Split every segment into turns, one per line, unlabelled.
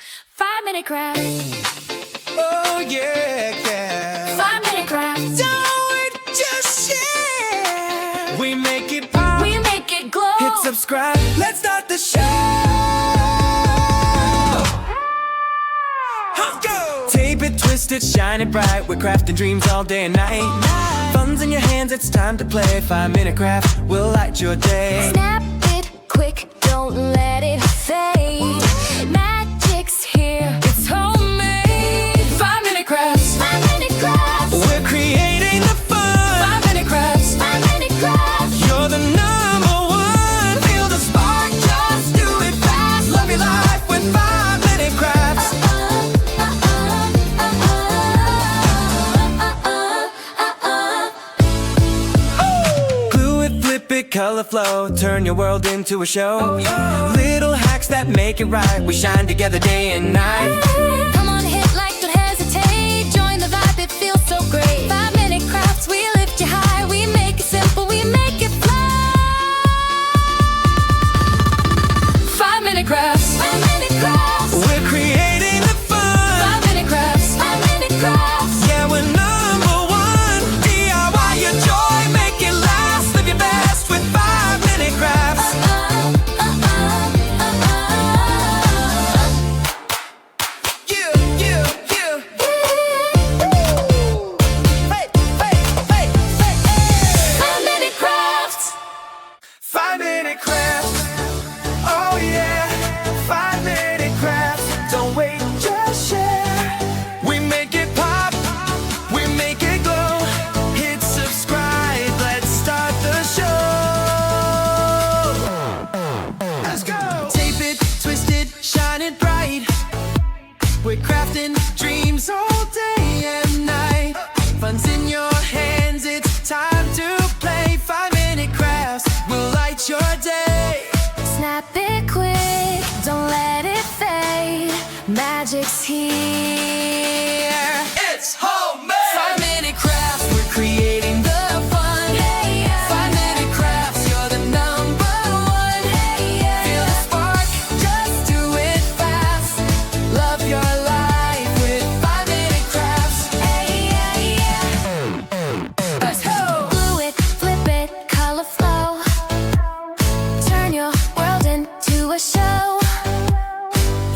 5-minute craft.
Oh yeah, yeah.
5-minute craft.
Do it, just share. We make it pop.
We make it glow.
Hit subscribe. Let's start the show. Let's go. Tape it, twist it, shine it bright. We're crafting dreams all day and night. Fun's in your hands, it's time to play. 5-minute craft will light your day.
Snap it quick, don't let it fade. Magic's here, it's homemade. 5-minute crafts. 5-minute crafts.
We're creating the fun.
5-minute crafts. 5-minute crafts.
You're the number one. Feel the spark, just do it fast. Love your life with 5-minute crafts. Glue it, flip it, color flow. Turn your world into a show. Little hacks that make it right. We shine together day and night.
Come on, hit like, don't hesitate. Join the vibe, it feels so great. 5-minute crafts, we lift you high. We make it simple, we make it fly. 5-minute crafts. 5-minute crafts.
We're creating the fun.
5-minute crafts. 5-minute crafts.
Yeah, we're number one. DIY your joy, make it last. Live your best with 5-minute crafts. Yeah, yeah, yeah. Hey, hey, hey, hey, hey.
5-minute crafts.
5-minute crafts. Oh yeah, 5-minute crafts. Don't wait, just share. We make it pop, we make it glow. Hit subscribe, let's start the show. Let's go. Tape it, twist it, shine it bright. We're crafting dreams all day and night. Fun's in your hands, it's time to play. 5-minute crafts will light your day.
Snap it quick, don't let it fade. Magic's here.
It's homemade. 5-minute crafts, we're creating the fun. 5-minute crafts, you're the number one. Feel the spark, just do it fast. Love your life with 5-minute crafts. Let's go.
Glue it, flip it, color flow. Turn your world into a show.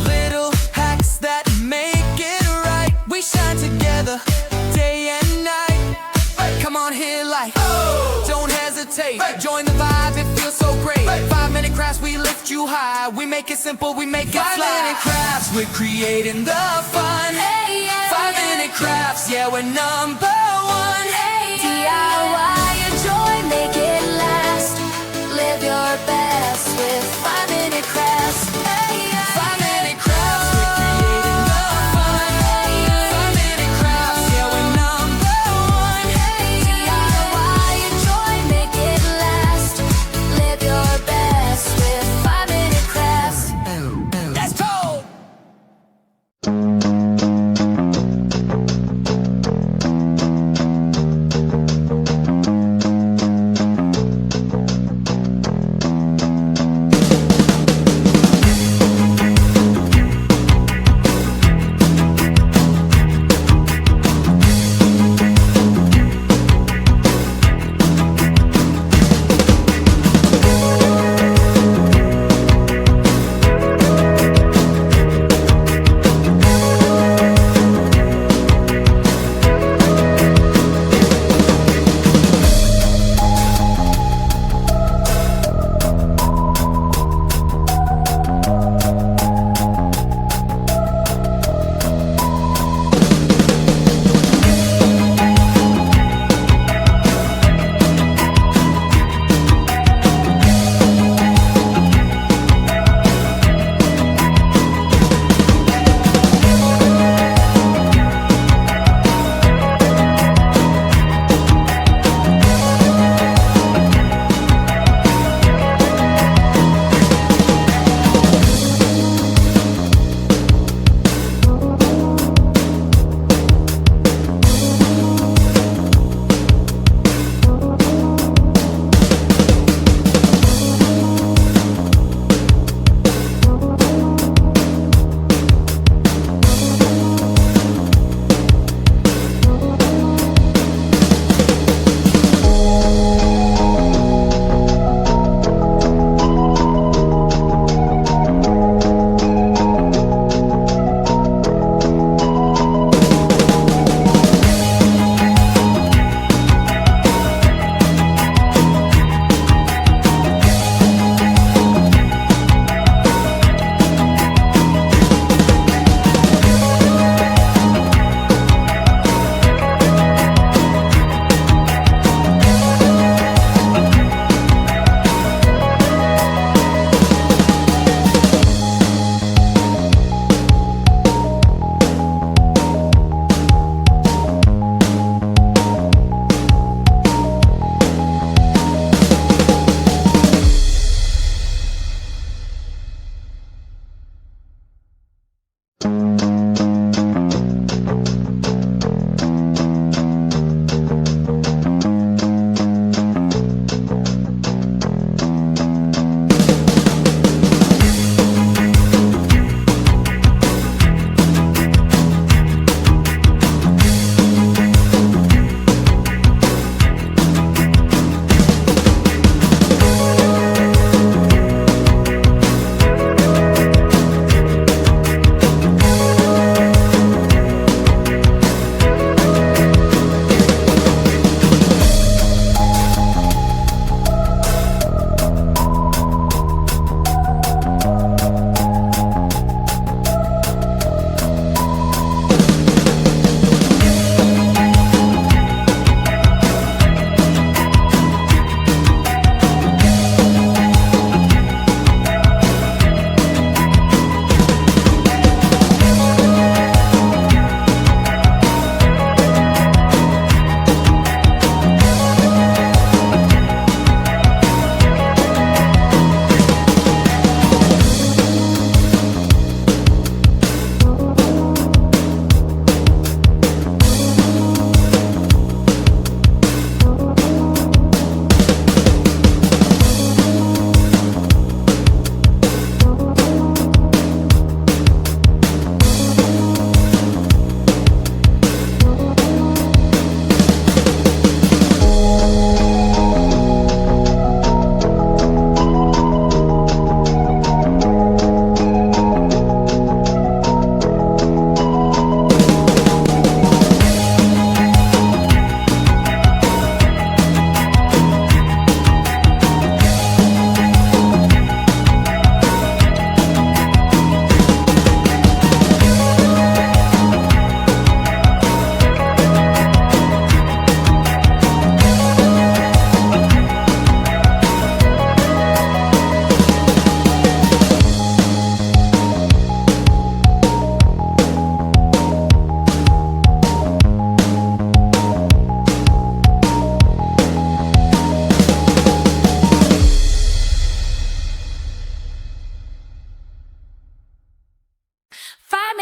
Little hacks that make it right. We shine together day and night. Come on here like, don't hesitate. Join the vibe, it feels so great. 5-minute crafts, we lift you high. We make it simple, we make it fly. 5-minute crafts, we're creating the fun. 5-minute crafts, yeah, we're number one.
DIY your joy, make it last. Live your best with 5-minute crafts.
5-minute crafts, we're creating the fun. 5-minute crafts, yeah, we're number one.
DIY your joy, make it last. Live your best with 5-minute crafts.
Let's go.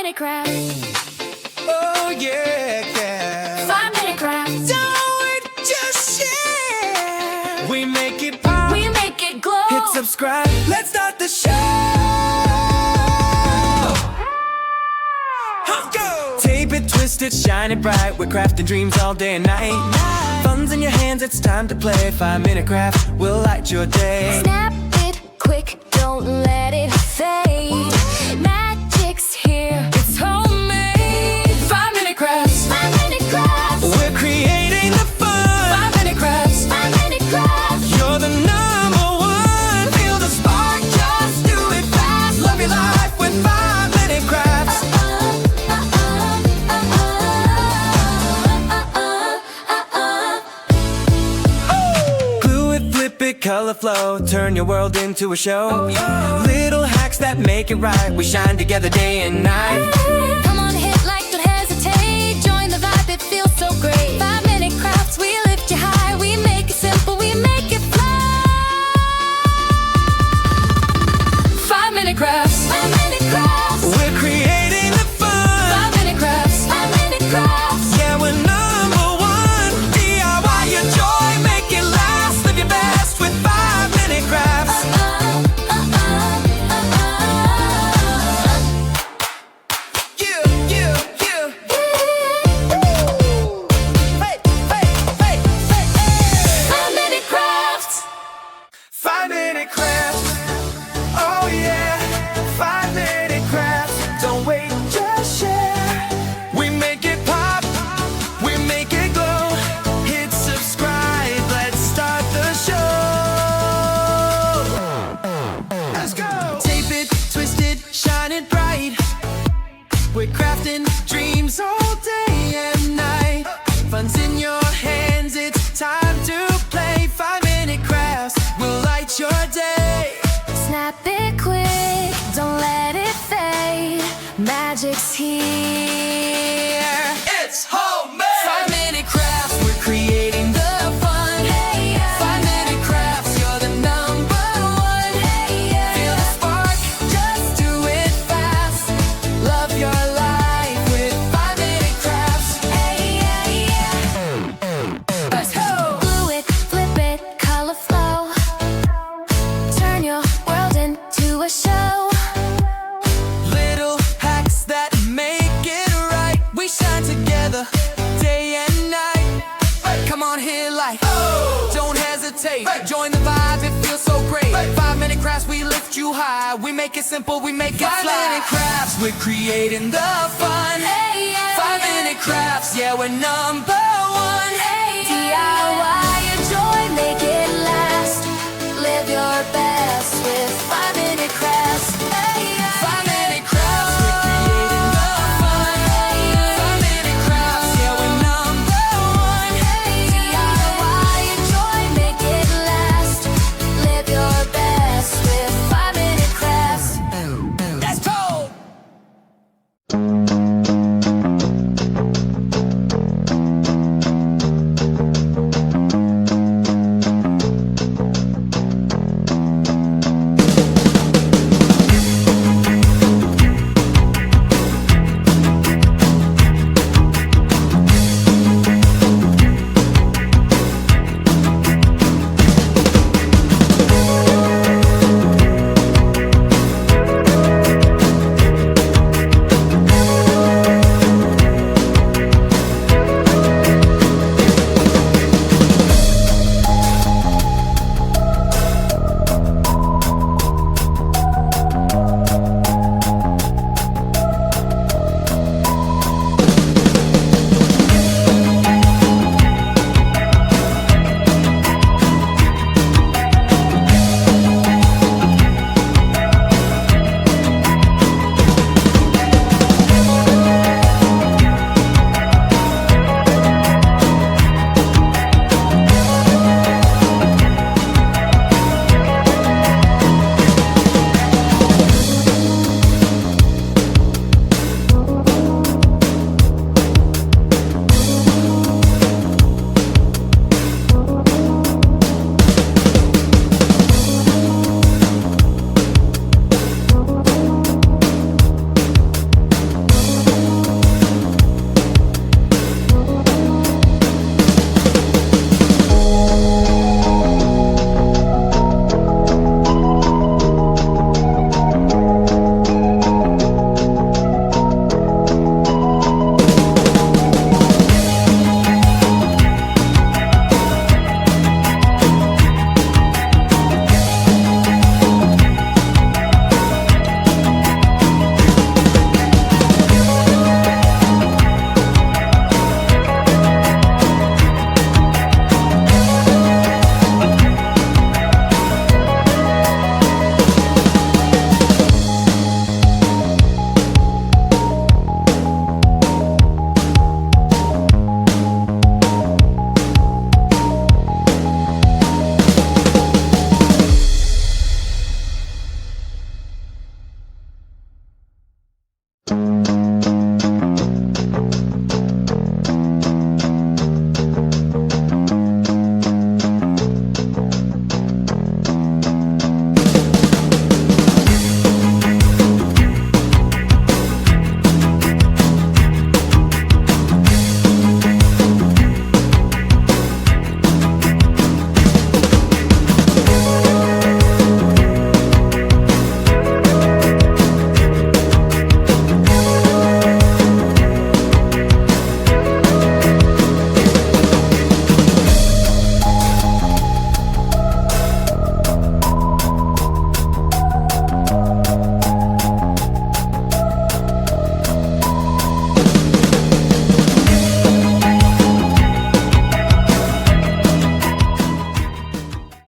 minute crafts.
Oh yeah, yeah.
5-minute crafts.
Don't just share. We make it pop.
We make it glow.
Hit subscribe. Let's start the show. Let's go. Tape it, twist it, shine it bright. We're crafting dreams all day and night. Fun's in your hands, it's time to play. 5-minute craft will light your day.
Snap it quick, don't let it fade. Magic's here, it's homemade. 5-minute crafts. 5-minute crafts.
We're creating the fun.
5-minute crafts. 5-minute crafts.
You're the number one. Feel the spark, just do it fast. Love your life with 5-minute crafts. Glue it, flip it, color flow. Turn your world into a show. Little hacks that make it right. We shine together day and night.
Come on, hit like, don't hesitate. Join the vibe, it feels so great. 5-minute crafts, we lift you high. We make it simple, we make it fly. 5-minute crafts. 5-minute crafts.
We're creating the fun.
5-minute crafts. 5-minute crafts.
Yeah, we're number one. DIY your joy, make it last. Live your best with 5-minute crafts. Yeah, yeah, yeah. Hey, hey, hey, hey, hey.
5-minute crafts.
5-minute crafts. Oh yeah, 5-minute crafts. Don't wait, just share. We make it pop, we make it glow. Hit subscribe, let's start the show. Let's go. Tape it, twist it, shine it bright. We're crafting dreams all day and night. Fun's in your hands, it's time to play. 5-minute crafts will light your day.
Snap it quick, don't let it fade. Magic's here.
It's homemade. 5-minute crafts, we're creating the fun. 5-minute crafts, you're the number one. Feel the spark, just do it fast. Love your life with 5-minute crafts. Let's go.
Glue it, flip it, color flow. Turn your world into a show.
Little hacks that make it right. We shine together day and night. Come on here like, don't hesitate. Join the vibe, it feels so great. 5-minute crafts, we lift you high. We make it simple, we make it fly. 5-minute crafts, we're creating the fun. 5-minute crafts, yeah, we're number one.
DIY your joy, make it last. Live your best with 5-minute crafts.